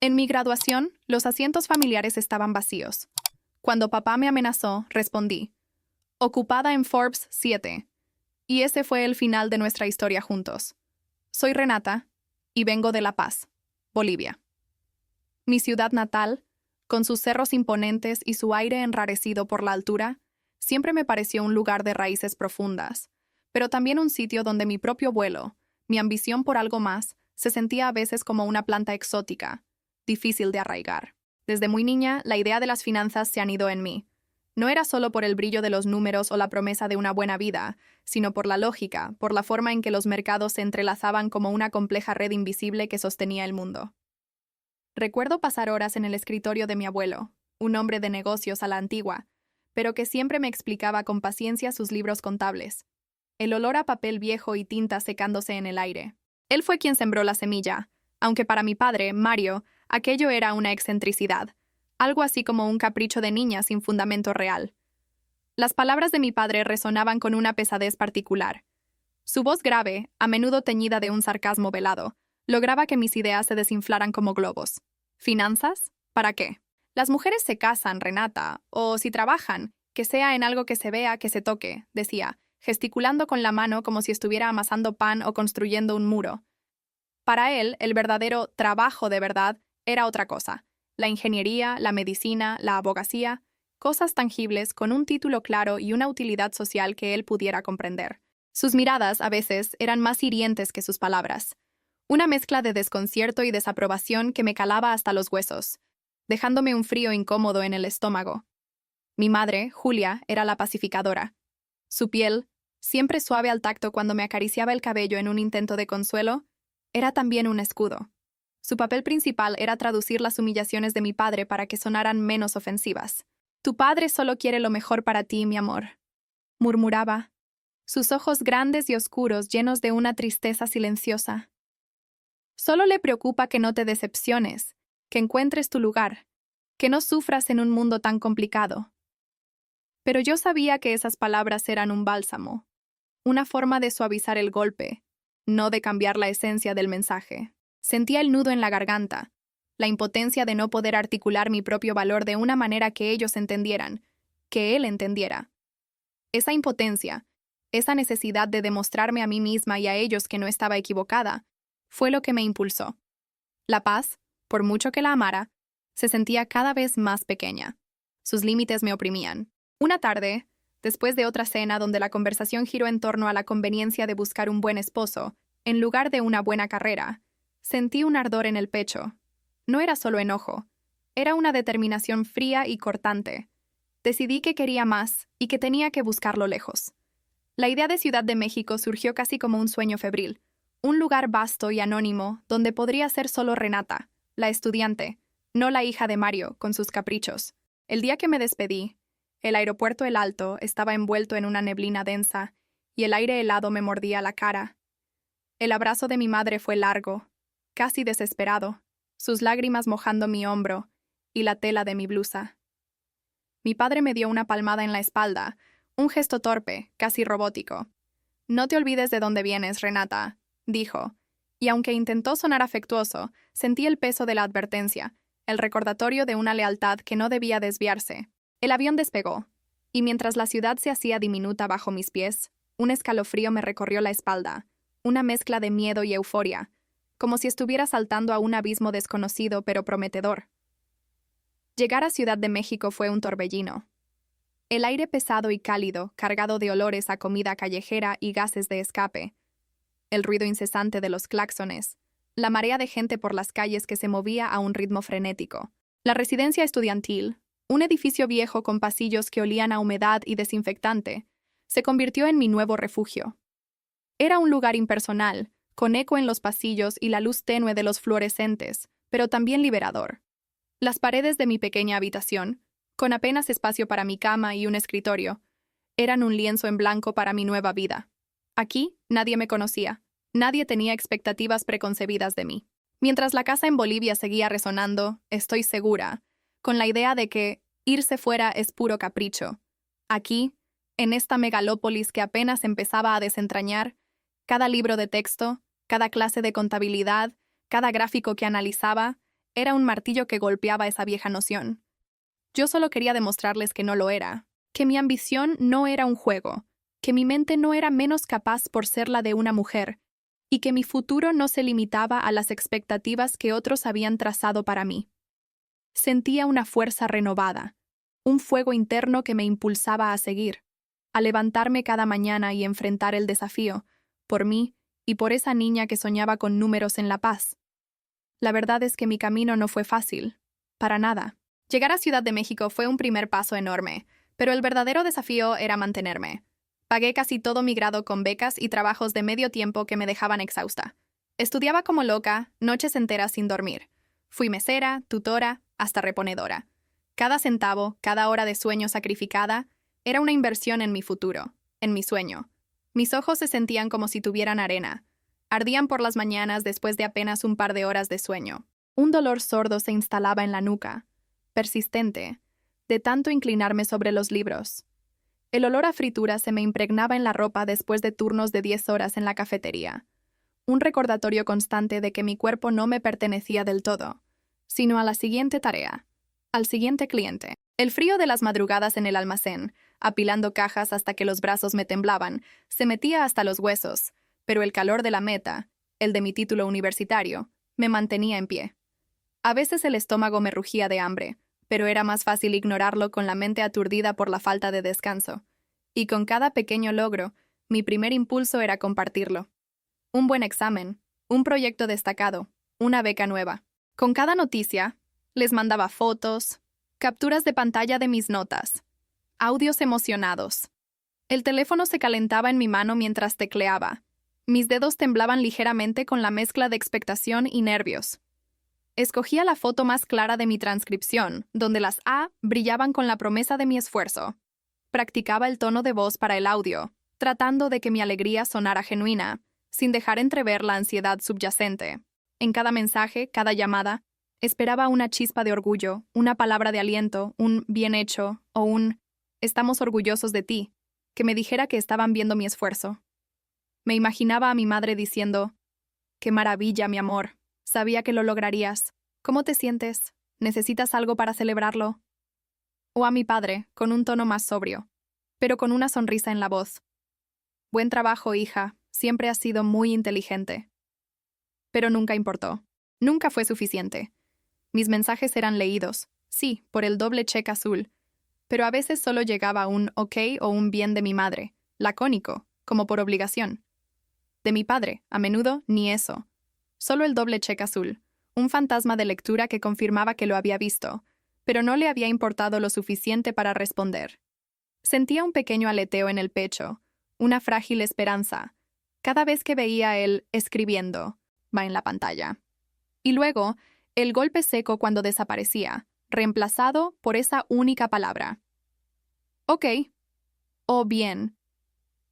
En mi graduación, los asientos familiares estaban vacíos. Cuando papá me amenazó, respondí, ocupada en Forbes 7. Y ese fue el final de nuestra historia juntos. Soy Renata y vengo de La Paz, Bolivia. Mi ciudad natal, con sus cerros imponentes y su aire enrarecido por la altura, siempre me pareció un lugar de raíces profundas, pero también un sitio donde mi propio vuelo, mi ambición por algo más, se sentía a veces como una planta exótica, difícil de arraigar. Desde muy niña, la idea de las finanzas se anidó en mí. No era solo por el brillo de los números o la promesa de una buena vida, sino por la lógica, por la forma en que los mercados se entrelazaban como una compleja red invisible que sostenía el mundo. Recuerdo pasar horas en el escritorio de mi abuelo, un hombre de negocios a la antigua, pero que siempre me explicaba con paciencia sus libros contables. El olor a papel viejo y tinta secándose en el aire. Él fue quien sembró la semilla, aunque para mi padre, Mario, aquello era una excentricidad, algo así como un capricho de niña sin fundamento real. Las palabras de mi padre resonaban con una pesadez particular. Su voz grave, a menudo teñida de un sarcasmo velado, lograba que mis ideas se desinflaran como globos. ¿Finanzas? ¿Para qué? Las mujeres se casan, Renata, o si trabajan, que sea en algo que se vea, que se toque, decía, gesticulando con la mano como si estuviera amasando pan o construyendo un muro. Para él, el verdadero trabajo de verdad era otra cosa. La ingeniería, la medicina, la abogacía, cosas tangibles con un título claro y una utilidad social que él pudiera comprender. Sus miradas, a veces, eran más hirientes que sus palabras. Una mezcla de desconcierto y desaprobación que me calaba hasta los huesos, dejándome un frío incómodo en el estómago. Mi madre, Julia, era la pacificadora. Su piel, siempre suave al tacto cuando me acariciaba el cabello en un intento de consuelo, era también un escudo. Su papel principal era traducir las humillaciones de mi padre para que sonaran menos ofensivas. Tu padre solo quiere lo mejor para ti, mi amor, murmuraba, sus ojos grandes y oscuros llenos de una tristeza silenciosa. Solo le preocupa que no te decepciones, que encuentres tu lugar, que no sufras en un mundo tan complicado. Pero yo sabía que esas palabras eran un bálsamo, una forma de suavizar el golpe, no de cambiar la esencia del mensaje. Sentía el nudo en la garganta, la impotencia de no poder articular mi propio valor de una manera que ellos entendieran, que él entendiera. Esa impotencia, esa necesidad de demostrarme a mí misma y a ellos que no estaba equivocada, fue lo que me impulsó. La Paz, por mucho que la amara, se sentía cada vez más pequeña. Sus límites me oprimían. Una tarde, después de otra cena donde la conversación giró en torno a la conveniencia de buscar un buen esposo, en lugar de una buena carrera, sentí un ardor en el pecho. No era solo enojo, era una determinación fría y cortante. Decidí que quería más y que tenía que buscarlo lejos. La idea de Ciudad de México surgió casi como un sueño febril, un lugar vasto y anónimo donde podría ser solo Renata, la estudiante, no la hija de Mario, con sus caprichos. El día que me despedí, el aeropuerto El Alto estaba envuelto en una neblina densa y el aire helado me mordía la cara. El abrazo de mi madre fue largo, casi desesperado, sus lágrimas mojando mi hombro y la tela de mi blusa. Mi padre me dio una palmada en la espalda, un gesto torpe, casi robótico. No te olvides de dónde vienes, Renata, dijo, y aunque intentó sonar afectuoso, sentí el peso de la advertencia, el recordatorio de una lealtad que no debía desviarse. El avión despegó, y mientras la ciudad se hacía diminuta bajo mis pies, un escalofrío me recorrió la espalda, una mezcla de miedo y euforia, como si estuviera saltando a un abismo desconocido pero prometedor. Llegar a Ciudad de México fue un torbellino. El aire pesado y cálido, cargado de olores a comida callejera y gases de escape, el ruido incesante de los claxones, la marea de gente por las calles que se movía a un ritmo frenético. La residencia estudiantil, un edificio viejo con pasillos que olían a humedad y desinfectante, se convirtió en mi nuevo refugio. Era un lugar impersonal, con eco en los pasillos y la luz tenue de los fluorescentes, pero también liberador. Las paredes de mi pequeña habitación, con apenas espacio para mi cama y un escritorio, eran un lienzo en blanco para mi nueva vida. Aquí nadie me conocía, nadie tenía expectativas preconcebidas de mí. Mientras la casa en Bolivia seguía resonando, estoy segura, con la idea de que irse fuera es puro capricho. Aquí, en esta megalópolis que apenas empezaba a desentrañar, cada libro de texto, cada clase de contabilidad, cada gráfico que analizaba, Era un martillo que golpeaba esa vieja noción. Yo solo quería demostrarles que no lo era, que mi ambición no era un juego, que mi mente no era menos capaz por ser la de una mujer, y que mi futuro no se limitaba a las expectativas que otros habían trazado para mí. Sentía una fuerza renovada, un fuego interno que me impulsaba a seguir, a levantarme cada mañana y enfrentar el desafío, por mí y por esa niña que soñaba con números en La Paz. La verdad es que mi camino no fue fácil, para nada. Llegar a Ciudad de México fue un primer paso enorme, pero el verdadero desafío era mantenerme. Pagué casi todo mi grado con becas y trabajos de medio tiempo que me dejaban exhausta. Estudiaba como loca, noches enteras sin dormir. Fui mesera, tutora, hasta reponedora. Cada centavo, cada hora de sueño sacrificada, era una inversión en mi futuro, en mi sueño. Mis ojos se sentían como si tuvieran arena. Ardían por las mañanas después de apenas un par de horas de sueño. Un dolor sordo se instalaba en la nuca, persistente, de tanto inclinarme sobre los libros. El olor a fritura se me impregnaba en la ropa después de turnos de 10 horas en la cafetería. Un recordatorio constante de que mi cuerpo no me pertenecía del todo, sino a la siguiente tarea, al siguiente cliente. El frío de las madrugadas en el almacén, apilando cajas hasta que los brazos me temblaban, se metía hasta los huesos, pero el calor de la meta, el de mi título universitario, me mantenía en pie. A veces el estómago me rugía de hambre, pero era más fácil ignorarlo con la mente aturdida por la falta de descanso. Y con cada pequeño logro, mi primer impulso era compartirlo. Un buen examen, un proyecto destacado, una beca nueva. Con cada noticia, les mandaba fotos, capturas de pantalla de mis notas, audios emocionados. El teléfono se calentaba en mi mano mientras tecleaba. Mis dedos temblaban ligeramente con la mezcla de expectación y nervios. Escogía la foto más clara de mi transcripción, donde las A brillaban con la promesa de mi esfuerzo. Practicaba el tono de voz para el audio, tratando de que mi alegría sonara genuina, sin dejar entrever la ansiedad subyacente. En cada mensaje, cada llamada, esperaba una chispa de orgullo, una palabra de aliento, un bien hecho o un estamos orgullosos de ti, que me dijera que estaban viendo mi esfuerzo. Me imaginaba a mi madre diciendo, «Qué maravilla, mi amor. Sabía que lo lograrías. ¿Cómo te sientes? ¿Necesitas algo para celebrarlo?» O a mi padre, con un tono más sobrio, pero con una sonrisa en la voz. «Buen trabajo, hija. Siempre has sido muy inteligente». Pero nunca importó. Nunca fue suficiente. Mis mensajes eran leídos, sí, por el doble check azul, pero a veces solo llegaba un ok o un bien de mi madre, lacónico, como por obligación. De mi padre, a menudo, ni eso. Solo el doble check azul, un fantasma de lectura que confirmaba que lo había visto, pero no le había importado lo suficiente para responder. Sentía un pequeño aleteo en el pecho, una frágil esperanza, cada vez que veía el escribiendo va en la pantalla. Y luego, el golpe seco cuando desaparecía, reemplazado por esa única palabra. Ok. O bien.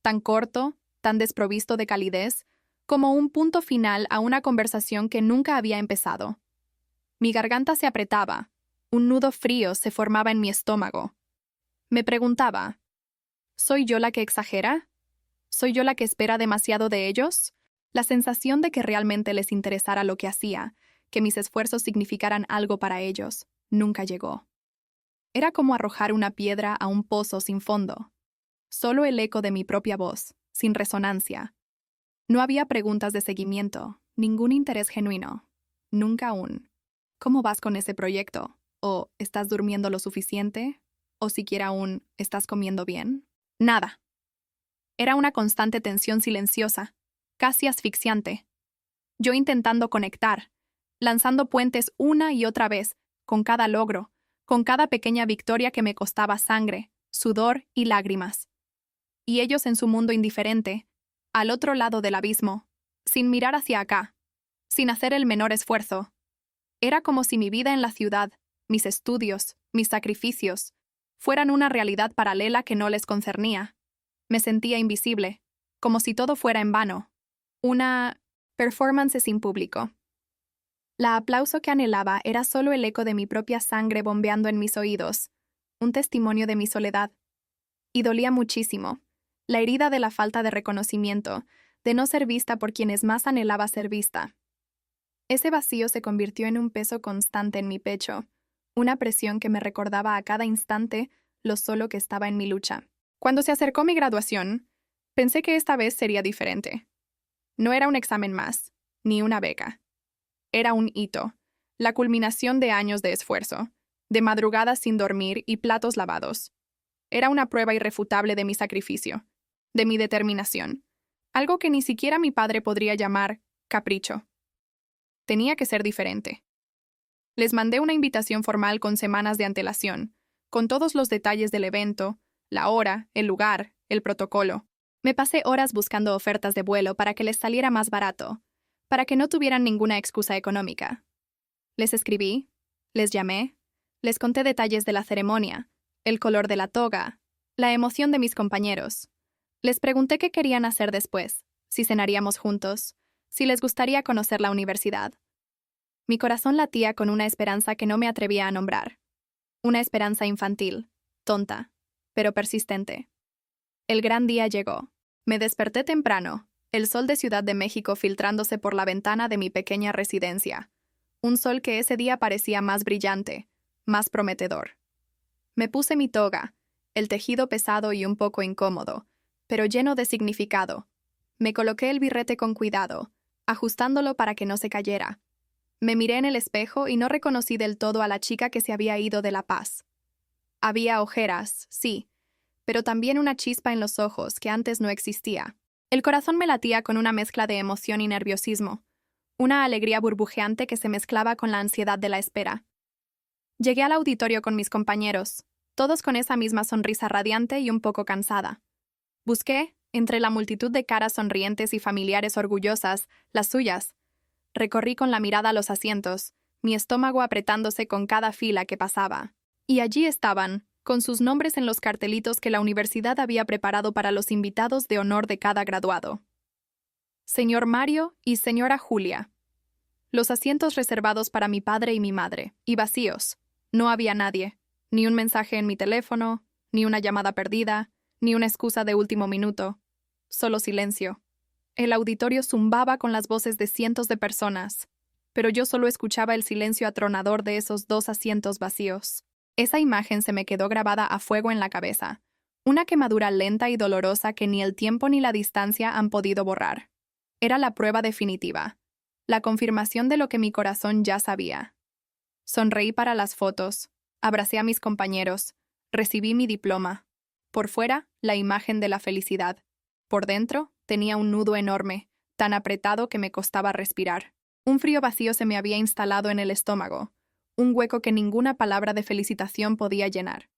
Tan corto, tan desprovisto de calidez, como un punto final a una conversación que nunca había empezado. Mi garganta se apretaba, un nudo frío se formaba en mi estómago. Me preguntaba, ¿soy yo la que exagera? ¿Soy yo la que espera demasiado de ellos? La sensación de que realmente les interesara lo que hacía, que mis esfuerzos significaran algo para ellos, nunca llegó. Era como arrojar una piedra a un pozo sin fondo. Solo el eco de mi propia voz, sin resonancia. No había preguntas de seguimiento, ningún interés genuino. Nunca un ¿cómo vas con ese proyecto? O ¿estás durmiendo lo suficiente? O siquiera un ¿estás comiendo bien? Nada. Era una constante tensión silenciosa, casi asfixiante. Yo intentando conectar, lanzando puentes una y otra vez, con cada logro, con cada pequeña victoria que me costaba sangre, sudor y lágrimas. Y ellos en su mundo indiferente, al otro lado del abismo, sin mirar hacia acá, sin hacer el menor esfuerzo. Era como si mi vida en la ciudad, mis estudios, mis sacrificios, fueran una realidad paralela que no les concernía. Me sentía invisible, como si todo fuera en vano. Una performance sin público. La aplauso que anhelaba era solo el eco de mi propia sangre bombeando en mis oídos, un testimonio de mi soledad. Y dolía muchísimo, la herida de la falta de reconocimiento, de no ser vista por quienes más anhelaba ser vista. Ese vacío se convirtió en un peso constante en mi pecho, una presión que me recordaba a cada instante lo solo que estaba en mi lucha. Cuando se acercó mi graduación, pensé que esta vez sería diferente. No era un examen más, ni una beca. Era un hito, la culminación de años de esfuerzo, de madrugadas sin dormir y platos lavados. Era una prueba irrefutable de mi sacrificio, de mi determinación, algo que ni siquiera mi padre podría llamar capricho. Tenía que ser diferente. Les mandé una invitación formal con semanas de antelación, con todos los detalles del evento, la hora, el lugar, el protocolo. Me pasé horas buscando ofertas de vuelo para que les saliera más barato, para que no tuvieran ninguna excusa económica. Les escribí, les llamé, les conté detalles de la ceremonia, el color de la toga, la emoción de mis compañeros. Les pregunté qué querían hacer después, si cenaríamos juntos, si les gustaría conocer la universidad. Mi corazón latía con una esperanza que no me atrevía a nombrar. Una esperanza infantil, tonta, pero persistente. El gran día llegó. Me desperté temprano, el sol de Ciudad de México filtrándose por la ventana de mi pequeña residencia. Un sol que ese día parecía más brillante, más prometedor. Me puse mi toga, el tejido pesado y un poco incómodo, pero lleno de significado. Me coloqué el birrete con cuidado, ajustándolo para que no se cayera. Me miré en el espejo y no reconocí del todo a la chica que se había ido de La Paz. Había ojeras, sí, pero también una chispa en los ojos que antes no existía. El corazón me latía con una mezcla de emoción y nerviosismo, una alegría burbujeante que se mezclaba con la ansiedad de la espera. Llegué al auditorio con mis compañeros, todos con esa misma sonrisa radiante y un poco cansada. Busqué, entre la multitud de caras sonrientes y familiares orgullosas, las suyas. Recorrí con la mirada los asientos, mi estómago apretándose con cada fila que pasaba. Y allí estaban, con sus nombres en los cartelitos que la universidad había preparado para los invitados de honor de cada graduado. Señor Mario y señora Julia. Los asientos reservados para mi padre y mi madre, y vacíos. No había nadie, ni un mensaje en mi teléfono, ni una llamada perdida, ni una excusa de último minuto. Solo silencio. El auditorio zumbaba con las voces de cientos de personas, pero yo solo escuchaba el silencio atronador de esos 2 asientos vacíos. Esa imagen se me quedó grabada a fuego en la cabeza, una quemadura lenta y dolorosa que ni el tiempo ni la distancia han podido borrar. Era la prueba definitiva, la confirmación de lo que mi corazón ya sabía. Sonreí para las fotos, abracé a mis compañeros, recibí mi diploma. Por fuera, la imagen de la felicidad. Por dentro, tenía un nudo enorme, tan apretado que me costaba respirar. Un frío vacío se me había instalado en el estómago, un hueco que ninguna palabra de felicitación podía llenar.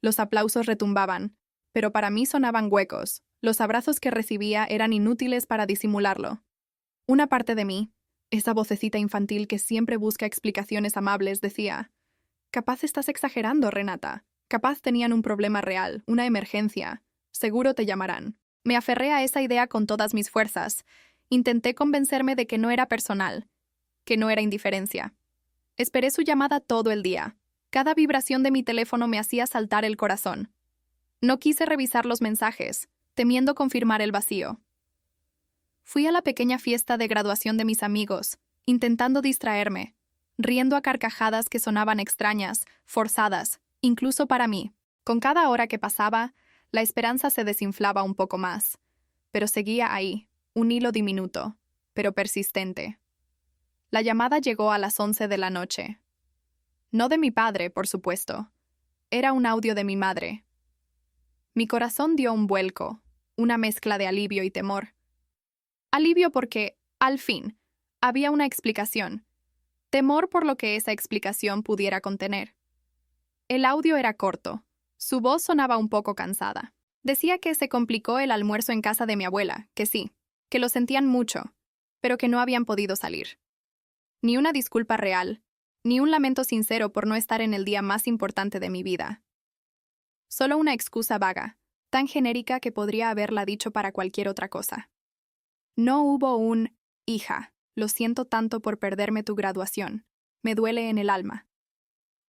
Los aplausos retumbaban, pero para mí sonaban huecos. Los abrazos que recibía eran inútiles para disimularlo. Una parte de mí, esa vocecita infantil que siempre busca explicaciones amables, decía: «Capaz estás exagerando, Renata. Capaz tenían un problema real, una emergencia. Seguro te llamarán». Me aferré a esa idea con todas mis fuerzas. Intenté convencerme de que no era personal, que no era indiferencia. Esperé su llamada todo el día. Cada vibración de mi teléfono me hacía saltar el corazón. No quise revisar los mensajes, temiendo confirmar el vacío. Fui a la pequeña fiesta de graduación de mis amigos, intentando distraerme, riendo a carcajadas que sonaban extrañas, forzadas, incluso para mí. Con cada hora que pasaba, la esperanza se desinflaba un poco más, pero seguía ahí, un hilo diminuto, pero persistente. La llamada llegó a las 11 de la noche. No de mi padre, por supuesto. Era un audio de mi madre. Mi corazón dio un vuelco, una mezcla de alivio y temor. Alivio porque, al fin, había una explicación. Temor por lo que esa explicación pudiera contener. El audio era corto. Su voz sonaba un poco cansada. Decía que se complicó el almuerzo en casa de mi abuela, que sí, que lo sentían mucho, pero que no habían podido salir. Ni una disculpa real, ni un lamento sincero por no estar en el día más importante de mi vida. Solo una excusa vaga, tan genérica que podría haberla dicho para cualquier otra cosa. No hubo un «hija, lo siento tanto por perderme tu graduación, me duele en el alma».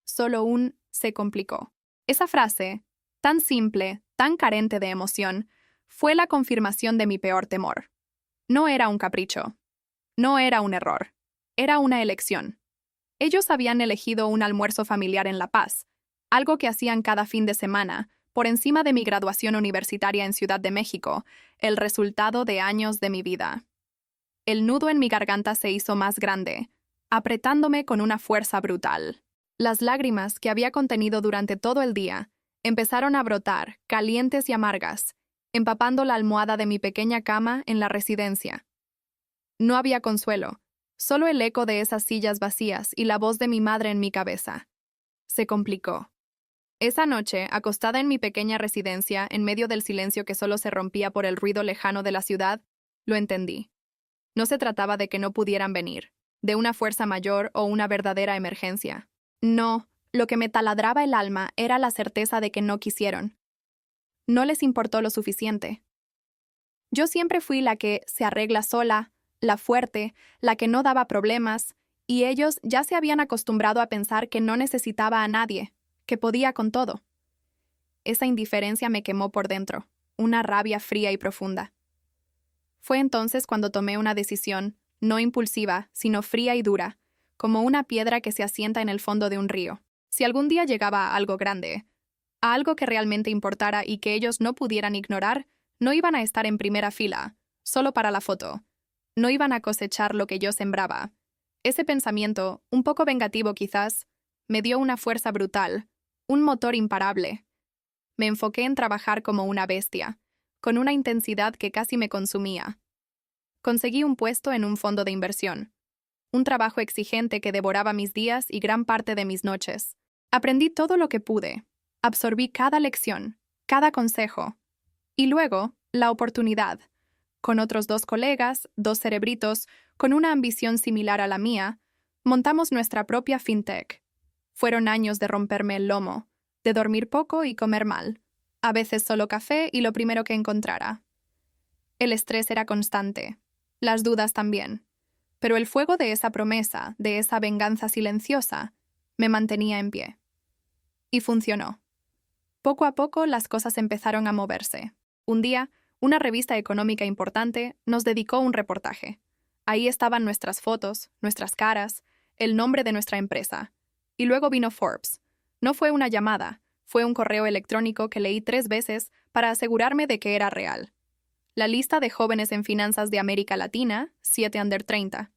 Solo un «se complicó». Esa frase, tan simple, tan carente de emoción, fue la confirmación de mi peor temor. No era un capricho. No era un error. Era una elección. Ellos habían elegido un almuerzo familiar en La Paz, algo que hacían cada fin de semana, por encima de mi graduación universitaria en Ciudad de México, el resultado de años de mi vida. El nudo en mi garganta se hizo más grande, apretándome con una fuerza brutal. Las lágrimas que había contenido durante todo el día empezaron a brotar, calientes y amargas, empapando la almohada de mi pequeña cama en la residencia. No había consuelo, solo el eco de esas sillas vacías y la voz de mi madre en mi cabeza. Se complicó. Esa noche, acostada en mi pequeña residencia, en medio del silencio que solo se rompía por el ruido lejano de la ciudad, lo entendí. No se trataba de que no pudieran venir, de una fuerza mayor o una verdadera emergencia. No, lo que me taladraba el alma era la certeza de que no quisieron. No les importó lo suficiente. Yo siempre fui la que se arregla sola, la fuerte, la que no daba problemas, y ellos ya se habían acostumbrado a pensar que no necesitaba a nadie, que podía con todo. Esa indiferencia me quemó por dentro, una rabia fría y profunda. Fue entonces cuando tomé una decisión, no impulsiva, sino fría y dura, como una piedra que se asienta en el fondo de un río. Si algún día llegaba a algo grande, a algo que realmente importara y que ellos no pudieran ignorar, no iban a estar en primera fila, solo para la foto. No iban a cosechar lo que yo sembraba. Ese pensamiento, un poco vengativo quizás, me dio una fuerza brutal, un motor imparable. Me enfoqué en trabajar como una bestia, con una intensidad que casi me consumía. Conseguí un puesto en un fondo de inversión, un trabajo exigente que devoraba mis días y gran parte de mis noches. Aprendí todo lo que pude, absorbí cada lección, cada consejo. Y luego, la oportunidad. Con otros 2 colegas, 2 cerebritos, con una ambición similar a la mía, montamos nuestra propia fintech. Fueron años de romperme el lomo, de dormir poco y comer mal, a veces solo café y lo primero que encontrara. El estrés era constante, las dudas también, pero el fuego de esa promesa, de esa venganza silenciosa, me mantenía en pie. Y funcionó. Poco a poco las cosas empezaron a moverse. Un día, una revista económica importante nos dedicó un reportaje. Ahí estaban nuestras fotos, nuestras caras, el nombre de nuestra empresa. Y luego vino Forbes. No fue una llamada, fue un correo electrónico que leí 3 veces para asegurarme de que era real. La lista de jóvenes en finanzas de América Latina, 7 under 30.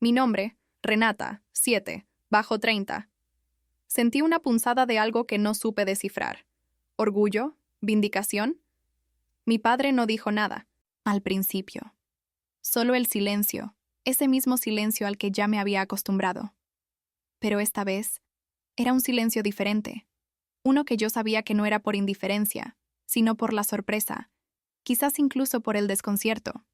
Mi nombre, Renata, 7, bajo 30. Sentí una punzada de algo que no supe descifrar. ¿Orgullo? ¿Vindicación? Mi padre no dijo nada, al principio. Solo el silencio, ese mismo silencio al que ya me había acostumbrado. Pero esta vez, era un silencio diferente. Uno que yo sabía que no era por indiferencia, sino por la sorpresa, quizás incluso por el desconcierto.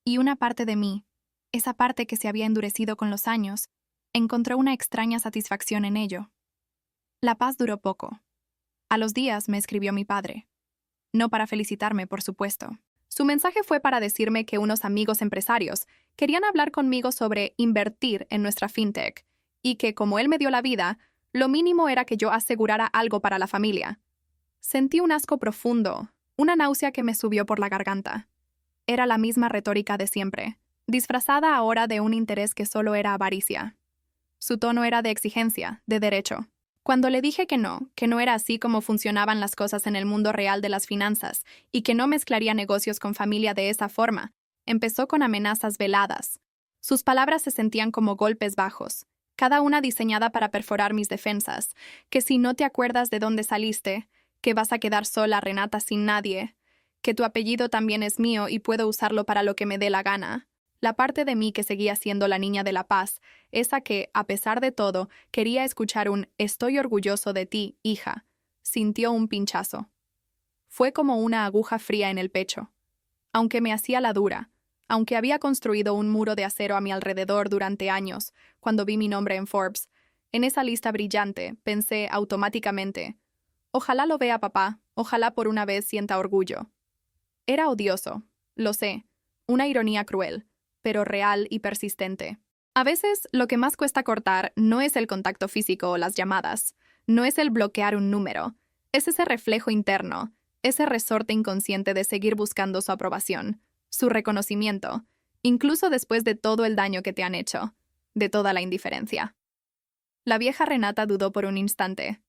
Y una parte de mí, esa parte que se había endurecido con los años, encontró una extraña satisfacción en ello. La paz duró poco. A los días me escribió mi padre. No para felicitarme, por supuesto. Su mensaje fue para decirme que unos amigos empresarios querían hablar conmigo sobre invertir en nuestra fintech, y que, como él me dio la vida, lo mínimo era que yo asegurara algo para la familia. Sentí un asco profundo, una náusea que me subió por la garganta. Era la misma retórica de siempre, disfrazada ahora de un interés que solo era avaricia. Su tono era de exigencia, de derecho. Cuando le dije que no era así como funcionaban las cosas en el mundo real de las finanzas y que no mezclaría negocios con familia de esa forma, empezó con amenazas veladas. Sus palabras se sentían como golpes bajos, cada una diseñada para perforar mis defensas, que si no te acuerdas de dónde saliste, que vas a quedar sola, Renata, sin nadie, que tu apellido también es mío y puedo usarlo para lo que me dé la gana. La parte de mí que seguía siendo la niña de la paz, esa que, a pesar de todo, quería escuchar un «estoy orgulloso de ti, hija», sintió un pinchazo. Fue como una aguja fría en el pecho. Aunque me hacía la dura, aunque había construido un muro de acero a mi alrededor durante años, cuando vi mi nombre en Forbes, en esa lista brillante, pensé automáticamente, ojalá lo vea papá, ojalá por una vez sienta orgullo. Era odioso, lo sé, una ironía cruel, pero real y persistente. A veces, lo que más cuesta cortar no es el contacto físico o las llamadas, no es el bloquear un número, es ese reflejo interno, ese resorte inconsciente de seguir buscando su aprobación, su reconocimiento, incluso después de todo el daño que te han hecho. de toda la indiferencia. La vieja Renata dudó por un instante.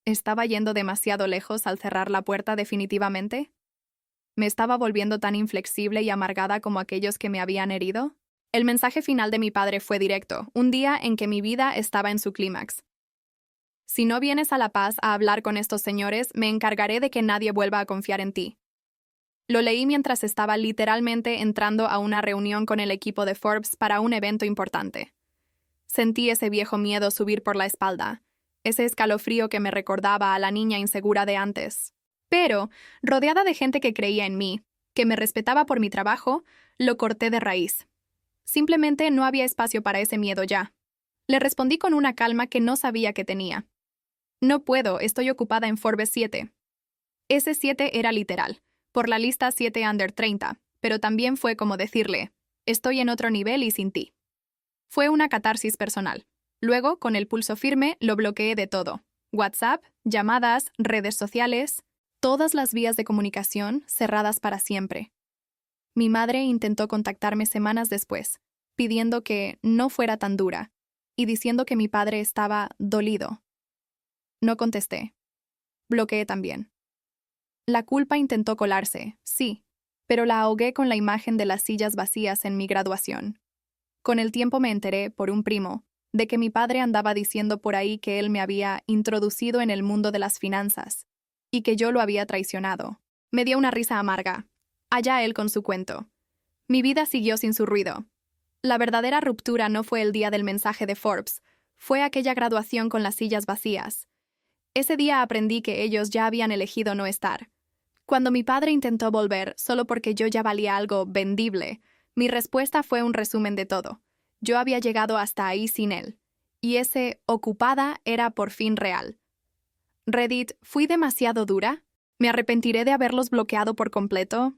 ¿Estaba yendo demasiado lejos al cerrar la puerta definitivamente? ¿Me estaba volviendo tan inflexible y amargada como aquellos que me habían herido? El mensaje final de mi padre fue directo, un día en que mi vida estaba en su clímax. Si no vienes a La Paz a hablar con estos señores, me encargaré de que nadie vuelva a confiar en ti. Lo leí mientras estaba literalmente entrando a una reunión con el equipo de Forbes para un evento importante. Sentí ese viejo miedo subir por la espalda, ese escalofrío que me recordaba a la niña insegura de antes. Pero, rodeada de gente que creía en mí, que me respetaba por mi trabajo, lo corté de raíz. Simplemente no había espacio para ese miedo ya. Le respondí con una calma que no sabía que tenía. No puedo, estoy ocupada en Forbes 7. Ese 7 era literal, por la lista 7 under 30, pero también fue como decirle, estoy en otro nivel y sin ti. Fue una catarsis personal. Luego, con el pulso firme, lo bloqueé de todo. WhatsApp, llamadas, redes sociales, todas las vías de comunicación cerradas para siempre. Mi madre intentó contactarme semanas después, pidiendo que no fuera tan dura, y diciendo que mi padre estaba dolido. No contesté. Bloqueé también. La culpa intentó colarse, sí, pero la ahogué con la imagen de las sillas vacías en mi graduación. Con el tiempo me enteré, por un primo, de que mi padre andaba diciendo por ahí que él me había introducido en el mundo de las finanzas, y que yo lo había traicionado. Me dio una risa amarga. Allá él con su cuento. Mi vida siguió sin su ruido. La verdadera ruptura no fue el día del mensaje de Forbes, fue aquella graduación con las sillas vacías. Ese día aprendí que ellos ya habían elegido no estar. Cuando mi padre intentó volver solo porque yo ya valía algo vendible, mi respuesta fue un resumen de todo. Yo había llegado hasta ahí sin él. Y ese ocupada era por fin real. Reddit, ¿fui demasiado dura? ¿Me arrepentiré de haberlos bloqueado por completo?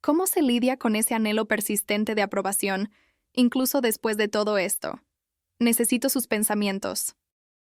¿Cómo se lidia con ese anhelo persistente de aprobación, incluso después de todo esto? Necesito sus pensamientos.